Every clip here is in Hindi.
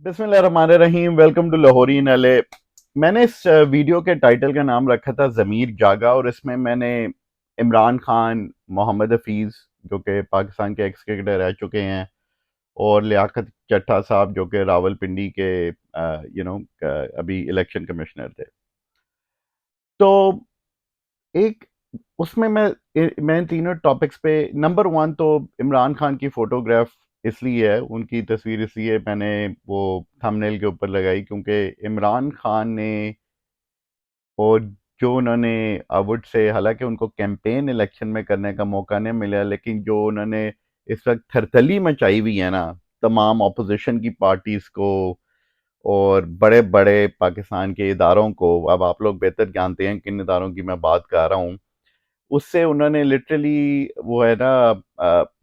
बिस्मिल्लाहिर्रहमानिर्रहीम। Welcome to Lahori in LA. मैंने इस वीडियो के टाइटल का नाम रखा था ज़मीर जागा, और इसमें मैंने इमरान खान, मोहम्मद हफीज़ जो कि पाकिस्तान के एक्स क्रिकेटर रह चुके हैं, और लियाकत चट्टा साहब जो कि रावलपिंडी के अभी इलेक्शन कमिश्नर थे। तो एक उसमें मैं इन तीनों टॉपिक्स पे, नंबर वन तो इमरान खान की फोटोग्राफ इसलिए है, उनकी तस्वीर इसलिए मैंने वो थंबनेल के ऊपर लगाई क्योंकि इमरान खान ने, और जो उन्होंने, आई वुड से, हालांकि उनको कैंपेन इलेक्शन में करने का मौका नहीं मिला, लेकिन जो उन्होंने इस वक्त थरथली मचाई हुई है ना तमाम अपोजिशन की पार्टीज को और बड़े बड़े पाकिस्तान के इदारों को, अब आप लोग बेहतर जानते हैं किन इदारों की मैं बात कर रहा हूँ, उससे उन्होंने लिटरली वो है ना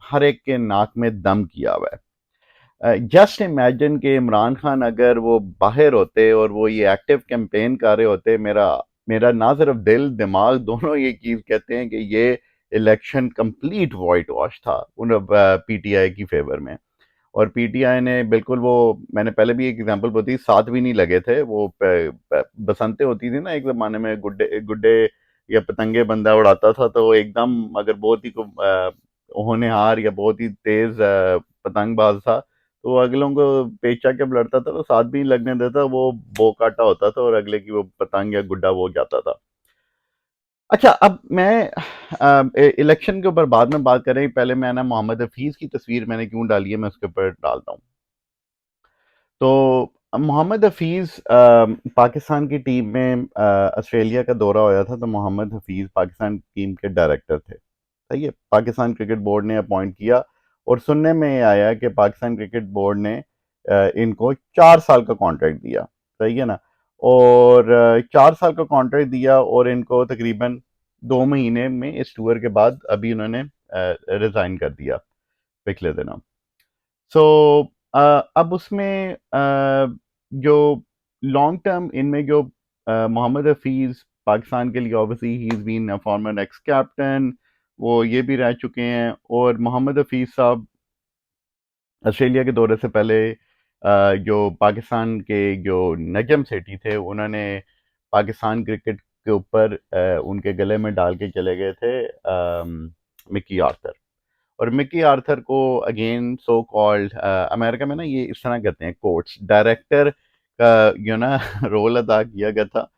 हर एक के नाक में दम किया हुआ है। जस्ट इमेजिन कि इमरान खान अगर वो बाहर होते और वो ये एक्टिव कैंपेन कर रहे होते, मेरा मेरा ना सिर्फ दिल दिमाग दोनों ये चीज कहते हैं कि ये इलेक्शन कंप्लीट वाइट वॉश था उन पीटीआई की फेवर में। और पीटीआई ने बिल्कुल वो, मैंने पहले भी एक एग्जांपल बताई, साथ भी नहीं लगे थे वो बसंतें होती थी ना एक जमाने में, गुड्डे गुड्डे या पतंगे बंदा उड़ाता था, तो वो एकदम अगर बहुत ही होनहार या बहुत ही तेज पतंगबाज था तो वो अगलों को पेचा के लड़ता था तो साथ भी नहीं लगने देता, वो बो काटा होता था और अगले की वो पतंग या गुड्डा वो जाता था। अच्छा, अब मैं इलेक्शन के ऊपर बाद में बात करें, पहले मैं ना मोहम्मद हफीज की तस्वीर मैंने क्यों डाली है मैं उसके ऊपर डालता हूँ। तो मोहम्मद हफीज पाकिस्तान की टीम में ऑस्ट्रेलिया का दौरा होया था, तो मोहम्मद हफीज पाकिस्तान टीम के डायरेक्टर थे। सही है, पाकिस्तान क्रिकेट बोर्ड ने अपॉइंट किया, और सुनने में ये आया कि पाकिस्तान क्रिकेट बोर्ड ने इनको 4 साल का कॉन्ट्रैक्ट दिया। सही है ना, और 4 साल का कॉन्ट्रैक्ट दिया और इनको तकरीबन 2 महीने में इस टूर के बाद अभी उन्होंने रिजाइन कर दिया पिछले दिनों। सो अब उसमें जो लॉन्ग टर्म इनमें जो मोहम्मद हफीज पाकिस्तान के लिए obviously he is been a former ex captain, वो ये भी रह चुके हैं। और मोहम्मद हफीज साहब ऑस्ट्रेलिया के दौरे से पहले जो पाकिस्तान के जो नजम सेठी थे, उन्होंने पाकिस्तान क्रिकेट के ऊपर उनके गले में डाल के चले गए थे मिकी आर्थर। और मिकी आर्थर को अगेन सो कॉल्ड, अमेरिका में ना ये इस तरह कहते हैं, कोर्ट्स डायरेक्टर का ना रोल अदा किया गया था।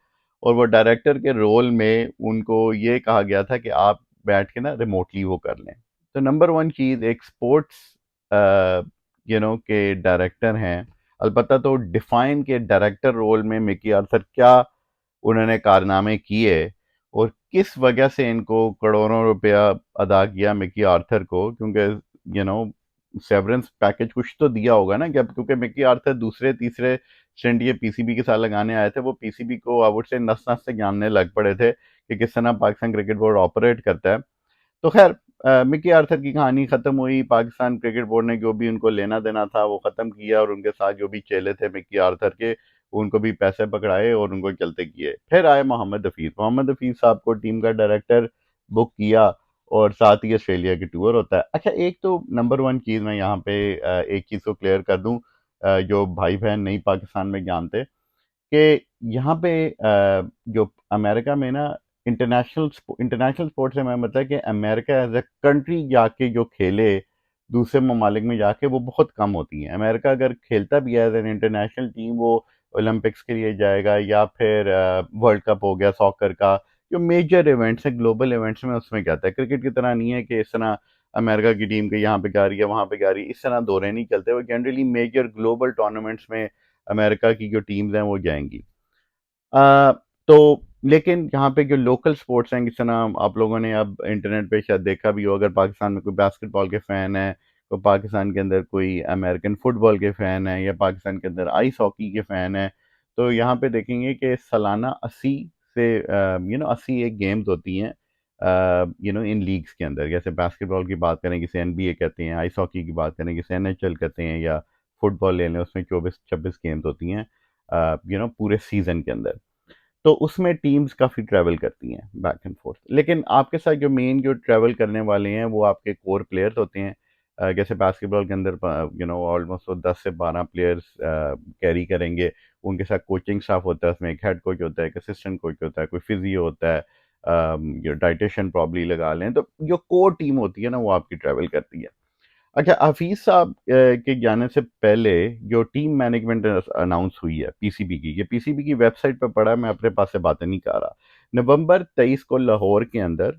और वो डायरेक्टर के रोल में उनको ये कहा गया था कि आप बैठ के ना रिमोटली वो कर लें। तो नंबर वन चीज़, एक स्पोर्ट्स के डायरेक्टर हैं, अलबत्ता तो डिफाइन के डायरेक्टर रोल में मिकी आर्थर क्या उन्होंने कारनामे किए और किस वजह से इनको करोड़ों रुपया अदा किया मिकी आर्थर को, क्योंकि यू नो सेवरेंस पैकेज कुछ तो दिया होगा ना, क्या, क्योंकि मिकी आर्थर दूसरे तीसरे स्टंट ये पीसीबी के साथ लगाने आए थे, वो पीसीबी को आई वुड से नस नस से जानने लग पड़े थे कि किस तरह पाकिस्तान क्रिकेट बोर्ड ऑपरेट करता है। तो खैर, मिकी आर्थर की कहानी खत्म हुई, पाकिस्तान क्रिकेट बोर्ड ने जो भी उनको लेना देना था वो खत्म किया, और उनके साथ जो भी चेले थे मिकी आर्थर के, उनको भी पैसे पकड़ाए और उनको चलते किए। फिर आए मोहम्मद हफीज। मोहम्मद हफीज साहब को टीम का डायरेक्टर बुक किया, और साथ ही ऑस्ट्रेलिया की टूर होता है। अच्छा, एक तो नंबर वन चीज़ मैं यहाँ पे एक चीज़ को क्लियर कर दूं, जो भाई बहन नहीं पाकिस्तान में जानते, कि यहाँ पे जो अमेरिका में ना इंटरनेशनल स्पोर्ट्स से मैं मतलब कि अमेरिका एज ए कंट्री जाके जो खेले दूसरे ममालिक में जाके, वो बहुत कम होती हैं। अमेरिका अगर खेलता भी है एज एन इंटरनेशनल टीम, वो ओलंपिक्स के लिए जाएगा, या फिर वर्ल्ड कप हो गया सॉकर का, जो मेजर इवेंट्स हैं, ग्लोबल इवेंट्स में, उसमें जाता है। क्रिकेट की तरह नहीं है कि इस तरह अमेरिका की टीम के यहाँ पे जा रही है वहाँ पे जा रही है, इस तरह दौरे नहीं चलते। वो जनरली मेजर ग्लोबल टूर्नामेंट्स में अमेरिका की जो टीम्स हैं वो जाएंगी। अ, तो लेकिन यहाँ पे जो लोकल स्पोर्ट्स हैं, जिस तरह आप लोगों ने अब इंटरनेट पे शायद देखा भी हो, अगर पाकिस्तान में कोई बास्केटबॉल के फ़ैन है, तो पाकिस्तान के अंदर कोई अमेरिकन फुटबॉल के फ़ैन है, या पाकिस्तान के अंदर आइस हॉकी के फ़ैन है, तो यहाँ पे देखेंगे कि सालाना 80 से 80 एक गेम्स होती हैं इन लीग्स के अंदर। जैसे बास्केटबॉल की बात करें, जिसे एनबीए कहते हैं, आइस हॉकी की बात करें जिसे एनएचएल कहते हैं, या फुटबॉल ले लें, उसमें 24-26 गेम्स होती हैं पूरे सीजन के अंदर। तो उसमें टीम्स काफ़ी ट्रैवल करती हैं बैक एंड फोर्थ, लेकिन आपके साथ जो मेन जो ट्रैवल करने वाले हैं वो आपके कोर प्लेयर्स होते हैं। जैसे बास्केटबॉल के अंदर ऑलमोस्ट वो 10 से 12 प्लेयर्स कैरी करेंगे। उनके साथ कोचिंग स्टाफ होता है, उसमें एक हेड कोच होता है, एक असिस्टेंट कोच होता है, कोई फिजियो होता है, जो डाइटिशियन प्रॉब्ली लगा लें। तो जो कोर टीम होती है ना, वो आपकी ट्रैवल करती है। अच्छा, हफीज साहब के जाने से पहले जो टीम मैनेजमेंट अनाउंस हुई है पीसीबी की, ये पीसीबी की वेबसाइट पर पड़ा है, मैं अपने पास से बातें नहीं कर रहा। नवंबर 23 को लाहौर के अंदर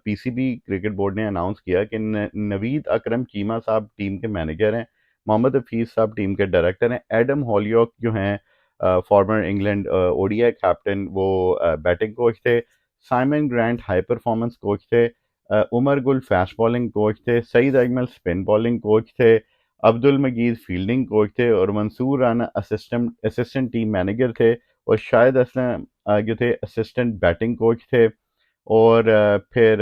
पीसीबी क्रिकेट बोर्ड ने अनाउंस किया कि नवीद अकरम चीमा साहब टीम के मैनेजर हैं, मोहम्मद हफीज साहब टीम के डायरेक्टर हैं, एडम हॉलियॉक जो हैं फॉर्मर इंग्लैंड ओडीआई कैप्टन, वो बैटिंग कोच थे, Simon Grant high performance coach थे, Umar Gul fast bowling coach थे, Saeed Ajmal spin bowling coach थे, अब्दुल मजीद फील्डिंग कोच थे, और Mansoor Rana assistant assistant team manager थे, और शाहिद असलम जो थे असिस्टेंट बैटिंग कोच थे, और फिर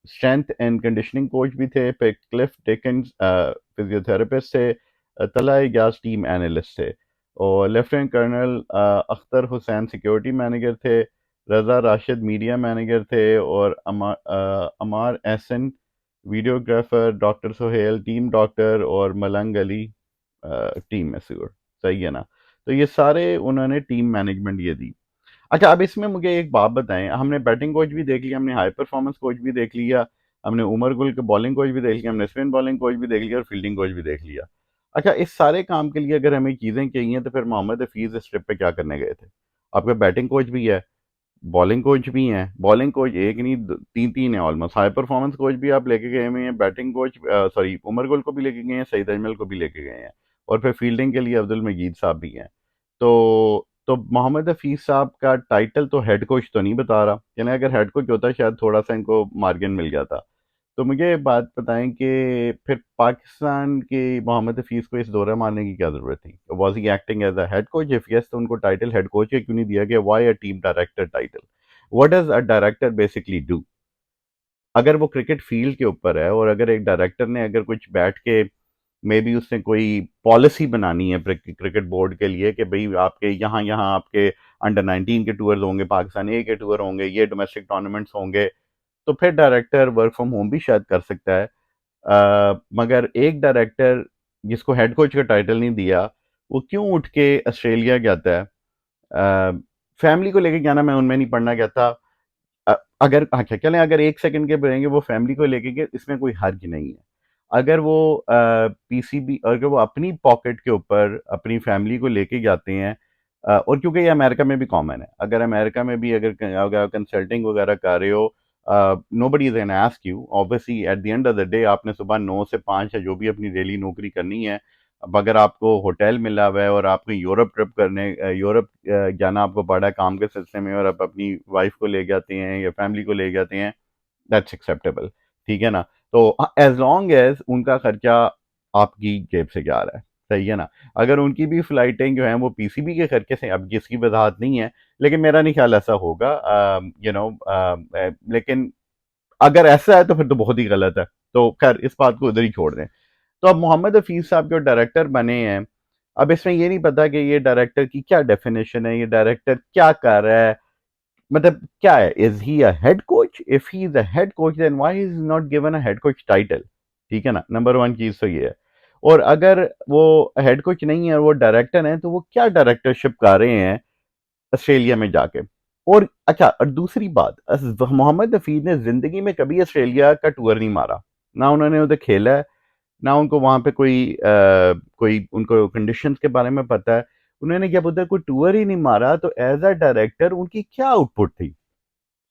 स्ट्रेंथ एंड कंडीशनिंग कोच भी थे, फिर क्लिफ डिकन्स फिजियोथेरेपिस्ट थे, तला इजाज टीम एनालिस्ट थे, और lieutenant colonel Akhtar Hussain security manager थे, रज़ा राशिद मीडिया मैनेजर थे, और Ammar Ehsan videographer, doctor Sohail team doctor, और मलंग अली टीम मैसूर। सही है ना? तो ये सारे उन्होंने टीम मैनेजमेंट ये दी। अच्छा, अब इसमें मुझे एक बात बताएं, हमने बैटिंग कोच भी देख लिया, हमने हाई परफॉर्मेंस कोच भी देख लिया, हमने उमर गुल के बॉलिंग कोच भी देख लिया, हमने स्पिन बॉलिंग कोच भी देख लिया, और फील्डिंग कोच भी देख लिया। अच्छा, इस सारे काम के लिए अगर हमें चीज़ें चाहिए तो फिर मोहम्मद हफीज़ इस ट्रिप पे क्या करने गए थे? आपका बैटिंग कोच भी है, बॉलिंग कोच भी हैं, बॉलिंग कोच एक नहीं तीन तीन है ऑलमोस्ट, हाई परफॉर्मेंस कोच भी आप लेके गए हुए हैं, batting coach sorry Umar Gul को भी लेके गए हैं, सईद अजमल को भी लेके गए हैं, और फिर फील्डिंग के लिए अब्दुल मजीद साहब भी हैं। तो मोहम्मद हफीज साहब का टाइटल तो हेड कोच तो नहीं बता रहा, यानी अगर हेड कोच होता शायद थोड़ा सा इनको मार्जिन मिल जाता। तो मुझे एक बात बताएं कि फिर पाकिस्तान के मोहम्मद हफीज को इस दौरा मारने की क्या जरूरत थी? Was he acting as a head coach? If yes, तो उनको टाइटल हेड कोच का क्यों नहीं दिया गया? Why a team director title? What does a director basically do? अगर वो क्रिकेट फील्ड के ऊपर है, और अगर एक डायरेक्टर ने अगर कुछ बैठ के मे बी उसने कोई पॉलिसी बनानी है क्रिकेट बोर्ड के लिए कि भाई आपके यहाँ यहाँ आपके अंडर 19 के टूर्स होंगे, पाकिस्तान ए के टूर होंगे, ये डोमेस्टिक टूर्नामेंट्स होंगे, तो फिर डायरेक्टर वर्क फ्रॉम होम भी शायद कर सकता है। मगर एक डायरेक्टर जिसको हेड कोच का टाइटल नहीं दिया, वो क्यों उठ के ऑस्ट्रेलिया जाता है? फैमिली को लेके जाना, मैं उनमें नहीं पढ़ना चाहता। अगर अच्छा चलें, अगर 1 सेकंड के रहेंगे वो फैमिली को लेके के, इसमें कोई हर्ज नहीं है। अगर वो पीसीबी, अगर वो अपनी पॉकेट के ऊपर अपनी फैमिली को लेके जाते हैं, और क्योंकि ये अमेरिका में भी कॉमन है, अगर अमेरिका में भी अगर कंसल्टिंग वगैरह कर रहे हो, nobody is an ask you obviously, at the end of the day आपने सुबह 9 से 5 या जो भी अपनी डेली नौकरी करनी है। अब अगर आपको होटल मिला हुआ है और आपको यूरोप ट्रिप करने, यूरोप जाना आपको पड़ा है काम के सिलसिले में, और आप अपनी वाइफ को ले जाते हैं या फैमिली को ले जाते हैं, दैट्स एक्सेप्टेबल। ठीक है ना? तो एज लॉन्ग एज उनका खर्चा आपकी जेब से जा रहा है, सही है ना? अगर उनकी भी फ्लाइटें जो हैं वो पीसीबी के खर्चे से, अब जिसकी वजाहत नहीं है, लेकिन मेरा नहीं ख्याल ऐसा होगा, लेकिन अगर ऐसा है तो फिर तो बहुत ही गलत है। तो खैर इस बात को उधर ही छोड़ दें। तो अब मोहम्मद हफीज साहब जो डायरेक्टर बने हैं, अब इसमें ये नहीं पता कि ये डायरेक्टर की क्या डेफिनेशन है, ये डायरेक्टर क्या कर रहा है, मतलब क्या है? Is he a head coach? If he is a head coach then why is not given a head coach title? ठीक है ना? नंबर वन चीज तो ये है। और अगर वो हेड कोच नहीं है, वो डायरेक्टर है, तो वो क्या डायरेक्टरशिप कर रहे हैं ऑस्ट्रेलिया में जाके? और अच्छा, और दूसरी बात, मोहम्मद हफीज ने जिंदगी में कभी ऑस्ट्रेलिया का टूर नहीं मारा, ना उन्होंने उधर खेला है, ना उनको वहां पे कोई उनको कंडीशंस के बारे में पता है। उन्होंने जब उधर कोई टूर ही नहीं मारा, तो एज अ डायरेक्टर उनकी क्या आउटपुट थी?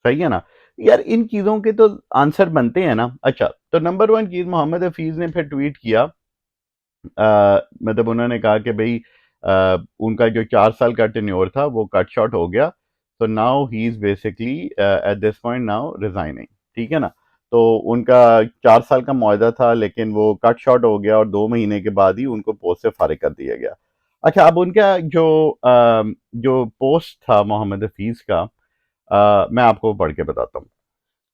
सही है ना? यार इन चीजों के तो आंसर बनते हैं ना। अच्छा, तो नंबर वन चीज, मोहम्मद हफीज ने फिर ट्वीट किया, मतलब उन्होंने कहा कि भाई उनका जो 4 साल का टेन्योर था वो कट शॉर्ट हो गया, तो now he is basically at this point now resigning. ठीक है ना? तो उनका 4 साल का मुआहदा था, लेकिन वो कट शॉर्ट हो गया, और 2 महीने के बाद ही उनको पोस्ट से फारिग कर दिया गया। अच्छा, अब उनका जो पोस्ट था मोहम्मद हफीज का, मैं आपको पढ़ के बताता हूँ।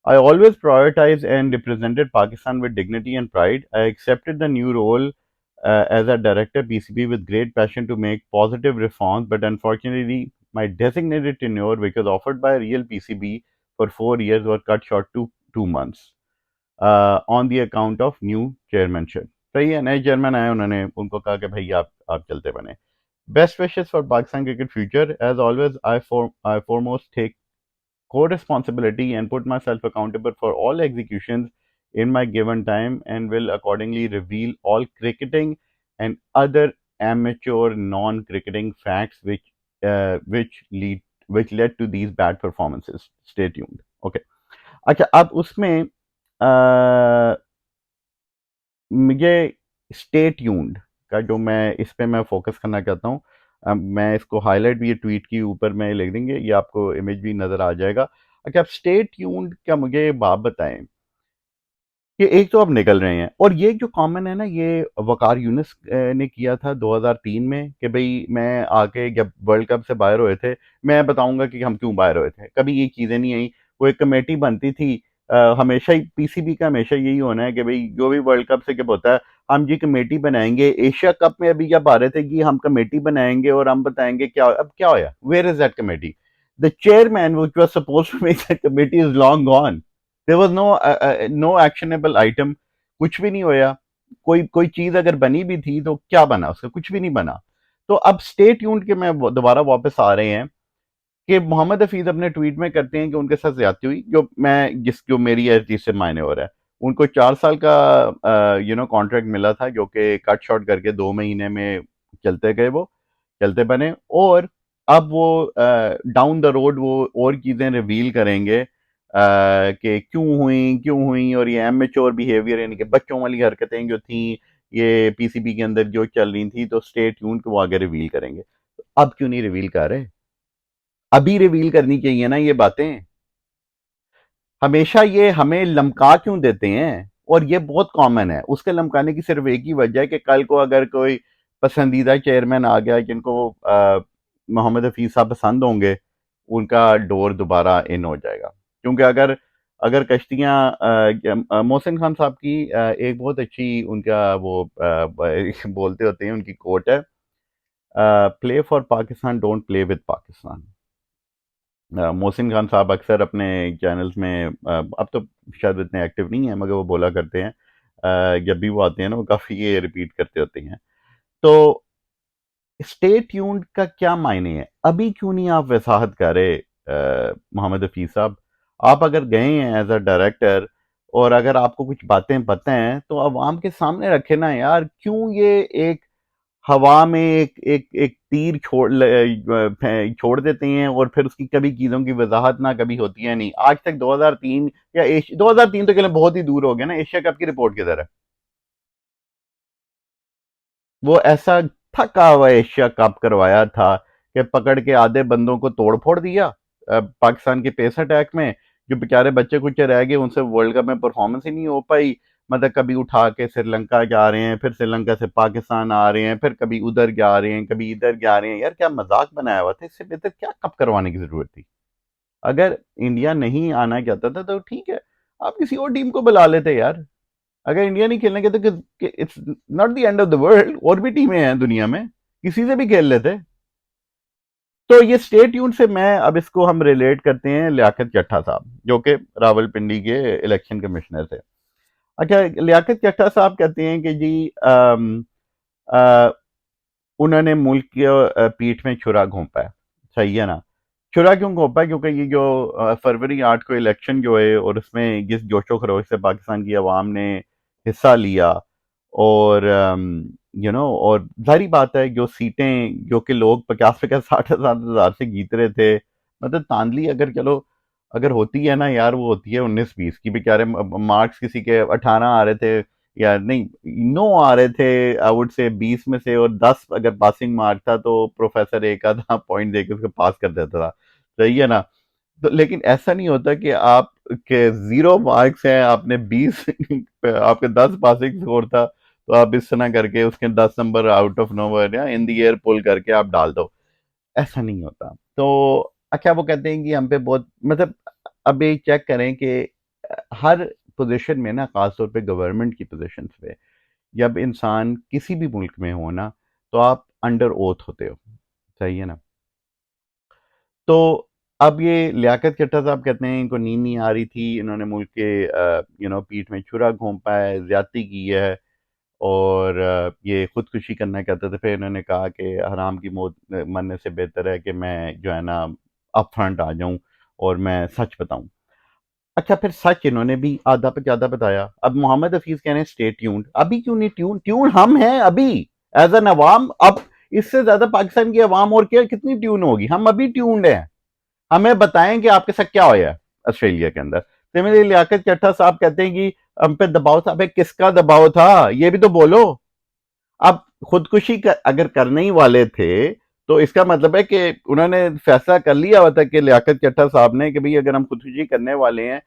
I always prioritized and represented Pakistan with dignity and pride. I accepted the new role as a director PCB with great passion to make positive reforms, but unfortunately, my designated tenure, which was offered by a real PCB for 4 years, was cut short to 2 months. On the account of new chairmanship. सही है, नए चेयरमैन आए, उन्होंने उनको कहा कि भाई आप चलते बने। Best wishes for Pakistan cricket future. As always I foremost take co-responsibility and put myself accountable for all executions in my given time, and will accordingly reveal all cricketing and other amateur non-cricketing facts which led to these bad performances. Stay tuned. Okay. अच्छा, अब उसमें मुझे स्टे ट्यून्ड का जो मैं इस पे मैं फोकस करना चाहता हूँ। मैं इसको हाईलाइट भी ये ट्वीट के ऊपर में लिख देंगे, ये आपको इमेज भी नज़र आ जाएगा। अच्छा, आप स्टे ट्यून्ड का मुझे बात बताएं कि एक तो अब निकल रहे हैं, और ये जो कॉमन है ना, ये वकार यूनिस ने किया था 2003 में कि भाई मैं आके जब वर्ल्ड कप से बाहर हुए थे, मैं बताऊंगा कि हम क्यों बाहर हुए थे। कभी ये चीज़ें नहीं आई। वो एक कमेटी बनती थी। हमेशा ही पीसीबी का हमेशा यही होना है कि भाई जो भी वर्ल्ड कप से जब होता है, हम जी कमेटी बनाएंगे। एशिया कप में अभी जब आ रहे थे कि हम कमेटी बनाएंगे और हम बताएंगे क्या। अब क्या होया, where is that committee? The chairman which was supposed to make that committee is long gone. There was no actionable item. कुछ भी नहीं होया। कोई कोई चीज अगर बनी भी थी तो क्या बना उसका? कुछ भी नहीं बना। तो अब स्टे ट्यून्ड के मैं दोबारा वापस आ रहे हैं कि मोहम्मद हफीज अपने ट्वीट में करते हैं कि उनके साथ ज्यादती हुई, जो मेरी चीज से मायने हो रहा है। उनको 4 साल का कॉन्ट्रैक्ट मिला था, जो कि कट शॉर्ट करके 2 महीने में चलते गए, वो चलते बने। और अब वो डाउन द रोड वो और चीजें रिवील करेंगे कि क्यों हुई, और ये एमेच्योर बिहेवियर, यानी कि बच्चों वाली हरकतें जो थी ये पीसीबी के अंदर जो चल रही थी, तो स्टे ट्यून को वो आगे रिवील करेंगे। अब क्यों नहीं रिवील कर रहे? अभी रिवील करनी चाहिए ना ये बातें। हमेशा ये हमें लमका क्यों देते हैं? और ये बहुत कॉमन है। उसके लमकाने की सिर्फ एक ही वजह है कि कल को अगर कोई पसंदीदा चेयरमैन आ गया जिनको मोहम्मद हफीज साहब पसंद होंगे, उनका डोर दोबारा इन हो जाएगा। क्योंकि अगर अगर कश्तियां मोहसिन खान साहब की एक बहुत अच्छी उनका वो बोलते होते हैं, उनकी कोट है, play for Pakistan, don't play with Pakistan. Mohsin Khan साहब अक्सर अपने चैनल्स में अब तो शायद इतने एक्टिव नहीं है, मगर वो बोला करते हैं जब भी वो आते हैं ना, वो काफ़ी ये रिपीट करते होते हैं। तो स्टे ट्यून्ड का क्या मायने है? अभी क्यों नहीं आप वसाहत कर रहे मोहम्मद हफीज साहब? आप अगर गए हैं एज अ डायरेक्टर, और अगर आपको कुछ बातें पता हैं, तो अवाम के सामने रखे ना यार। क्यों ये एक हवा में एक एक तीर छोड़ देते हैं, और फिर उसकी कभी चीजों की वजाहत ना कभी होती है नहीं। आज तक 2003 या 2003 तो चले बहुत ही दूर हो गया ना, एशिया कप की रिपोर्ट किधर है? वो ऐसा थका हुआ एशिया कप करवाया था कि पकड़ के आधे बंदों को तोड़ फोड़ दिया पाकिस्तान के पेस अटैक में। जो बेचारे बच्चे कुछ रह गए, उनसे वर्ल्ड कप में परफॉर्मेंस ही नहीं हो पाई। मतलब कभी उठा के श्रीलंका जा रहे हैं, फिर श्रीलंका से पाकिस्तान आ रहे हैं, फिर कभी उधर जा रहे हैं, कभी इधर जा रहे हैं। यार क्या मजाक बनाया हुआ था? इससे बेहतर क्या कप करवाने की जरूरत थी? अगर इंडिया नहीं आना चाहता था तो ठीक है, आप किसी और टीम को बुला लेते यार। अगर इंडिया नहीं खेलने के तो it's not the end of the world, और भी टीमें हैं दुनिया में, किसी से भी खेल लेते। तो ये स्टेट यून से मैं अब इसको हम रिलेट करते हैं लियाकत जट्टा साहब, जो कि रावलपिंडी के इलेक्शन कमिश्नर थे। अच्छा, लियाकत जट्टा साहब कहते हैं कि जी अ, उन्होंने मुल्क के पीठ में छुरा घोंपा है। सही है ना? छुरा क्यों घोंपा है? क्योंकि ये जो फरवरी 8 को इलेक्शन जो है, और उसमें जिस जोशो खरोश से पाकिस्तान की आवाम ने हिस्सा लिया, और और जाहिर बात है जो सीटें जो कि लोग 50-50 60,000 से जीत रहे थे, मतलब तांदली अगर चलो अगर होती है ना यार, वो होती है 19-20 की। बेचारे मार्क्स किसी के 18 आ रहे थे, या नहीं 9 आ रहे थे, आई वुड से 20 में से, और 10 अगर पासिंग मार्क था तो प्रोफेसर एक आधा पॉइंट देके उसको पास कर देता था। सही है ना? तो लेकिन ऐसा नहीं होता कि आप के 0 मार्क्स हैं, आपने 20 आपके 10 पासिंग स्कोर था, तो आप इस तरह करके उसके 10 नंबर आउट ऑफ नोवेयर या इन दी एयर पुल करके आप डाल दो। ऐसा नहीं होता। तो अच्छा, वो कहते हैं कि हम पे बहुत मतलब, अब ये चेक करें कि हर पोजीशन में ना, खासतौर पे गवर्नमेंट की पोजीशन पे, जब इंसान किसी भी मुल्क में हो ना, तो आप अंडर ओथ होते हो। सही है ना? तो अब ये लियाकत चट्टा साहब कहते हैं इनको नींद नहीं आ रही थी, इन्होंने मुल्क के पीठ में छुरा घोंपा है, ज्यादती की है, और ये खुदकुशी करना चाहते थे। फिर इन्होंने कहा कि हराम की मौत मरने से बेहतर है कि मैं जो है ना अप फ्रंट आ जाऊं और मैं सच बताऊं। अच्छा, फिर सच इन्होंने भी आधा पे ज्यादा बताया। अब मोहम्मद हफीज कह रहे हैं स्टे ट्यून्ड। अभी क्यों नहीं ट्यून? ट्यून हम हैं अभी, एज एन अवाम। अब इससे ज्यादा पाकिस्तान की अवाम और क्या कितनी ट्यून होगी? हम अभी ट्यून्ड हैं। हमें बताएं कि आपके साथ क्या होया ऑस्ट्रेलिया के अंदर। तो मेरे लियाकत चट्टा साहब कहते हैं कि हम पे दबाव था। भाई किसका दबाव था, ये भी तो बोलो। अब खुदकुशी अगर करने ही वाले थे तो इसका मतलब है कि उन्होंने फैसला कर लिया हुआ था कि लियाकत चट्टा साहब ने कि भाई अगर हम खुदकुशी करने वाले हैं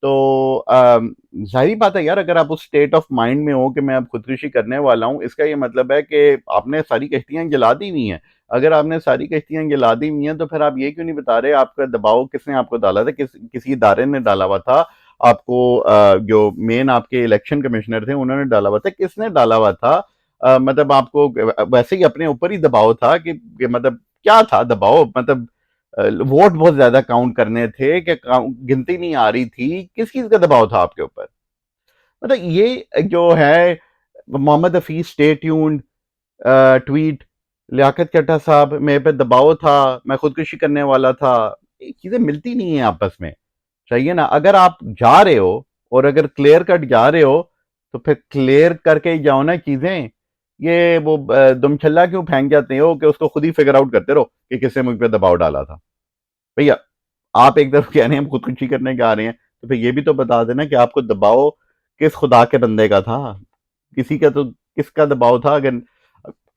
तो जाहिर बात है यार, अगर आप उस स्टेट ऑफ माइंड में हो कि मैं अब खुदकुशी करने वाला हूं, इसका ये मतलब है कि आपने सारी कश्तियां जला दी हुई हैं। अगर आपने सारी कश्तियां जला दी हुई हैं तो फिर आप ये क्यों नहीं बता रहे आपका दबाव किसने आपको डाला था? किसी इदारे ने डाला हुआ था आपको? जो मेन आपके इलेक्शन कमिश्नर थे उन्होंने डाला हुआ था? किसने डाला हुआ था? मतलब आपको वैसे ही अपने ऊपर ही दबाव था कि मतलब क्या था दबाव? मतलब वोट बहुत ज्यादा काउंट करने थे कि गिनती नहीं आ रही थी? किस चीज का दबाव था आपके ऊपर? मतलब ये जो है Mohammad Hafeez stay tuned tweet, Liaquat Chadha साहब मेरे पे दबाव था, मैं खुदकुशी करने वाला था, ये चीजें मिलती नहीं है आपस में। चाहिए ना, अगर आप जा रहे हो और अगर क्लियर कट जा रहे हो तो फिर क्लियर करके ही जाओ ना चीजें। ये वो दुमछल्ला क्यों फेंक जाते हो कि उसको खुद ही फिगर आउट करते रहो कि किसने मुझ पे दबाव डाला था? भैया, आप एक तरफ कह रहे हैं हम खुदकुशी करने जा रहे हैं, तो फिर ये भी तो बता देना कि आपको दबाव किस खुदा के बंदे का था? किसी का तो, किसका दबाव था? अगर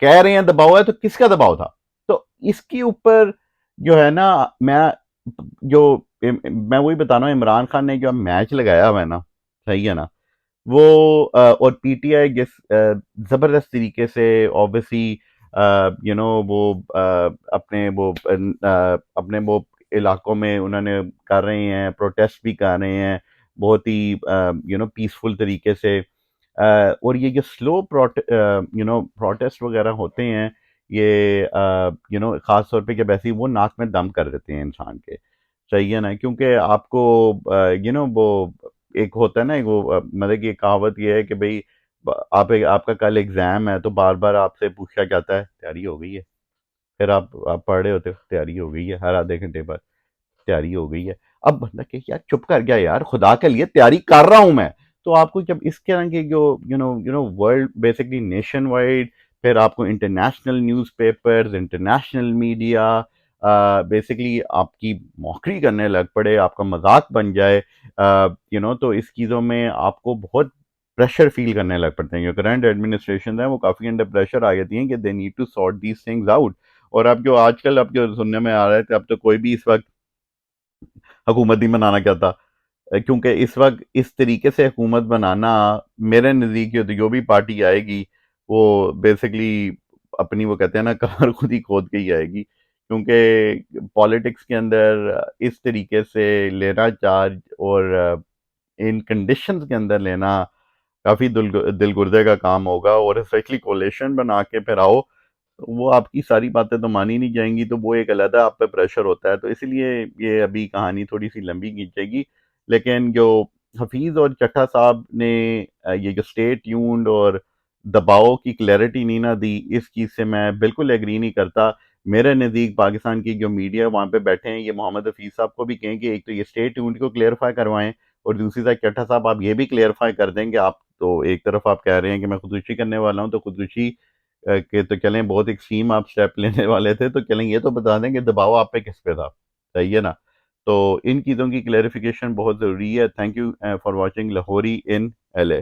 कह रहे हैं दबाव है तो किसका दबाव था? तो इसके ऊपर जो है ना, मैं जो मैं वही बता रहा हूँ, इमरान खान ने जो मैच लगाया हुआ है ना, सही है ना, वो और पीटीआई जिस जबरदस्त तरीके से ऑब्वियसली वो अपने वो इलाकों में उन्होंने कर रहे हैं, प्रोटेस्ट भी कर रहे हैं बहुत ही पीसफुल तरीके से। और ये जो स्लो प्रोटेस्ट वगैरह होते हैं, ये खास तौर पे जब ऐसी वो नाक में दम कर देते हैं इंसान के। सही है ना, क्योंकि आपको वो एक होता है ना, वो मतलब कि कहावत ये है कि भाई आपका कल एग्जाम है तो बार बार आपसे पूछा जाता है तैयारी हो गई है? फिर आप पढ़ रहे होते हो तैयारी हो गई है, हर आधे घंटे बाद तैयारी हो गई है। अब बंदा कहे यार चुप कर गया यार, खुदा के लिए तैयारी कर रहा हूं मैं। तो आपको जब इस तरह के जो वर्ल्ड बेसिकली नेशन वाइड, फिर आपको international newspapers, international media basically आपकी मौकरी करने लग पड़े, आपका मजाक बन जाए, तो इस चीज़ों में आपको बहुत प्रेशर फील करने लग पड़ते हैं। जो करंट एडमिनिस्ट्रेशन है वो काफ़ी अंडर प्रेशर आ जाती हैं कि they need to sort these things out. और अब जो आजकल अब जो सुनने में आ रहा है कि अब तो कोई भी इस वक्त हुकूमत नहीं बनाना चाहता, क्योंकि इस वक्त इस तरीके से हुकूमत बनाना, मेरे नज़दीक जो भी पार्टी आएगी वो बेसिकली अपनी, वो कहते हैं ना, कमर खुद ही खोद के ही आएगी। क्योंकि पॉलिटिक्स के अंदर इस तरीके से लेना चार्ज और इन कंडीशंस के अंदर लेना काफ़ी दिलगुर्दे का काम होगा। और स्पेशली कोलेशन बना के फिर आओ, वो आपकी सारी बातें तो मानी नहीं जाएंगी, तो वो एक अलग आप पे प्रेशर होता है। तो इसलिए ये अभी कहानी थोड़ी सी लंबी खींचेगी। लेकिन जो हफीज़ और चट्टा साहब ने ये जो स्टे ट्यून्ड और दबाव की क्लैरिटी नहीं ना दी, इस चीज़ से मैं बिल्कुल एग्री नहीं करता। मेरे नज़दीक पाकिस्तान की जो मीडिया वहाँ पे बैठे हैं, ये मोहम्मद हफीज़ साहब को भी कहें कि एक तो ये स्टे ट्यून्ड को क्लियरफाई करवाएं, और दूसरी साइड चट्टा साहब आप ये भी क्लियरफाई कर दें कि आप तो एक तरफ आप कह रहे हैं कि मैं खुदकुशी करने वाला हूँ, तो खुदकुशी के तो चलें, बहुत एक्सट्रीम आप स्टेप लेने वाले थे तो चलें, ये तो बता दें कि दबाव आप पे किस पे था। सही है ना? तो इन चीज़ों की क्लेरिफिकेशन बहुत ज़रूरी है। Thank you for watching Lahori in LA।